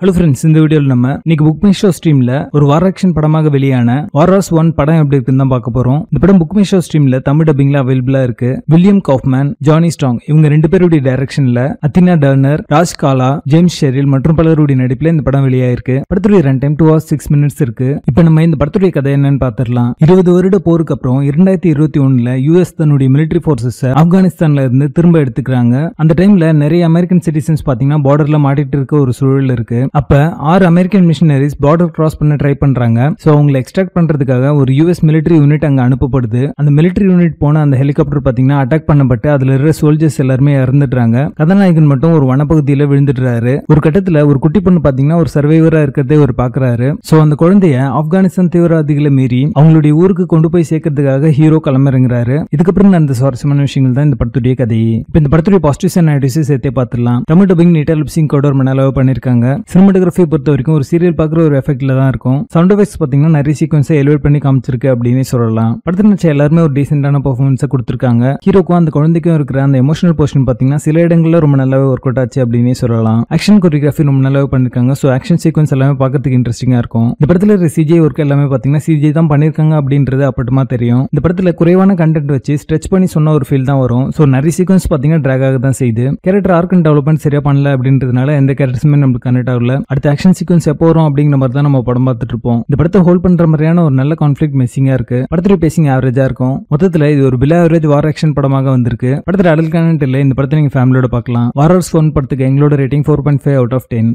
Hello friends, இந்த வீடியோவில் நம்ம இன்னைக்கு புக் மை ஷோ ஸ்ட்ரீம்ல ஒரு வார் ஆக்ஷன் படமாக வெளியான வாராஸ் 1 படம் எப்படி இருக்குன்னு தான் பார்க்க போறோம். இந்த படம் புக் மை ஷோ ஸ்ட்ரீம்ல தமிழ் டப்பிங்ல அவைலபிளா இருக்கு. வில்லியம் காஃப்மேன், ஜானி ஸ்ட்ராங் இவங்க 2 பேருடைய டைரக்ஷன்ல அத்தினா டர்னர், ராஜ் காலா, ஜேம்ஸ் ஷெரில் மற்றும் பலருடைய நடிப்புல இந்த படம் வெளியாயிருக்கு. படத்துடைய ரன் டைம் 2 hours 6 minutes இருக்கு. இப்போ நம்ம இந்த படத்துடைய கதை என்னன்னு பார்த்துடலாம். 20 வருட போருக்கு அப்புறம் 2021ல யூஎஸ் தன்னுடைய மிலிட்டரி போர்சஸ் ஆப்கானிஸ்தான்ல இருந்து திரும்ப எடுத்துக்கிறாங்க. அந்த டைம்ல நிறைய அமெரிக்கன் சிட்டிசன்ஸ் பாத்தீங்கன்னா பார்டர்ல மாட்டிட்டு இருக்க ஒரு சூழல் இருக்கு. அப்ப 6 அமெரிக்கன் மிஷனரிஸ் பார்டர் கிராஸ் பண்ண ட்ரை பண்றாங்க. சோ அவங்களை எக்ஸ்ட்ராக்ட் பண்றதுக்காக ஒரு யூஎஸ் மிலிட்டரி யூனிட் அங்க அனுப்பப்படுது. அந்த மிலிட்டரி யூனிட் போன அந்த ஹெலிகாப்டர் பாத்தீங்கன்னா அட்டாக் பண்ணப்பட்டு அதுல இருக்கிற சோல்ஜர்ஸ் எல்லாருமே இறந்துடுறாங்க. கதாநாயகன் மட்டும் ஒரு வனப்பகுதியில விழுந்துடுறாரு. ஒரு கட்டத்துல ஒரு குட்டி பொண்ணு பாத்தீங்கன்னா ஒரு சர்வைவரா இருக்கிறதே அவர் பாக்குறாரு. சோ அந்த குழந்தைய ஆப்கானிஸ்தான் தீவிரவாதிகளை மீறி அவங்களுடைய ஊருக்கு கொண்டு போய் சேர்க்கறதுக்காக ஹீரோ கிளம்பிறங்குறாரு. இதுக்கப்புறம் அந்த சுவாரஸ்யமான விஷயங்கள் தான் இந்த படத்துடைய கதை. இப்ப இந்த படத்துடைய பாசிட்டிவ்ஸ் அண்ட் நெகட்டிவ்ஸ் சேர்த்தே பார்த்துடலாம். தமிழ் டப்பிங் நீட்டா லிப்சிங் கோட ஒரு மணி அளவு பண்ணிருக்காங்க. சினிமாட்டோகிராஃபி பொறுத்த வரைக்கும் ஒரு சீரியல் பாக்குற ஒரு எஃபெக்ட்ல தான் இருக்கும். சவுண்ட் எஃபெக்ட்ஸ் பாத்தீங்கன்னா நிறைய சீக்வன்ஸை எலிவேட் பண்ணி காமிச்சிருக்கு அப்படின்னு சொல்லலாம். படத்துல நடிச்ச எல்லாருமே ஒரு டீசென்டான பெர்ஃபார்மன்ஸை கொடுத்திருக்காங்க. ஹீரோக்கும் அந்த குழந்தைக்கும் இருக்கிற அந்த எமோஷனல் போர்ஷன் பாத்தீங்கன்னா சில இடங்கள்ல ரொம்ப நல்லாவே ஒர்க் அவுட் ஆச்சு அப்படின்னு சொல்லலாம். ஆக்ஷன் கோரியோகிராஃபி ரொம்ப நல்லாவே பண்ணிருக்காங்க. சோ ஆக்ஷன் சீக்வன்ஸ் எல்லாமே பார்க்கறதுக்கு இன்ட்ரெஸ்டிங்கா இருக்கும். இந்த படத்துல இருக்கிற சிஜிஐ ஒர்க் எல்லாமே பாத்தீங்கன்னா சிஜிஐ தான் பண்ணிருக்காங்க அப்படின்றது அப்பட்டமா தெரியும். இந்த படத்துல குறைவான கண்டென்ட் வச்சு ஸ்ட்ரெச் பண்ணி சொன்ன ஒரு ஃபீல் தான் வரும். சோ நிறைய சீக்வன்ஸ் பாத்தீங்கன்னா டிராக் ஆக தான் செய்யுது. கேரக்டர் ஆர்க் அண்ட் டெவலப்மெண்ட் சரியா பண்ணல அப்படின்றதுனால எந்த கேரக்டர்ஸுமே நமக்கு கனெக்ட் ஆகல. அடுத்த ஆக்ஷன் சீக்வன்ஸ் எப்போ வரும் அப்படிங்கிற மாதிரி தான் நம்ம படம் பார்த்துட்டு இருப்போம். இந்த படத்தை ஹோல்ட் பண்ற மாதிரியான ஒரு நல்ல கான்ஃபிளிக்ட் மிஸ்ஸிங்கா இருக்கு. படத்துடைய பேசிங் ஆவரேஜா இருக்கும். மொத்தத்துல இது ஒரு பிலோ ஆவரேஜ் வார் ஆக்ஷன் படமாக வந்திருக்கு. படத்துல அடல் கண்டென்ட் இல்ல. இந்த படத்தை நீங்க ஃபேமிலியோட பார்க்கலாம். வாராஸ் 1 படத்துக்கு எங்களோட ரேட்டிங் 4.5 out of 10.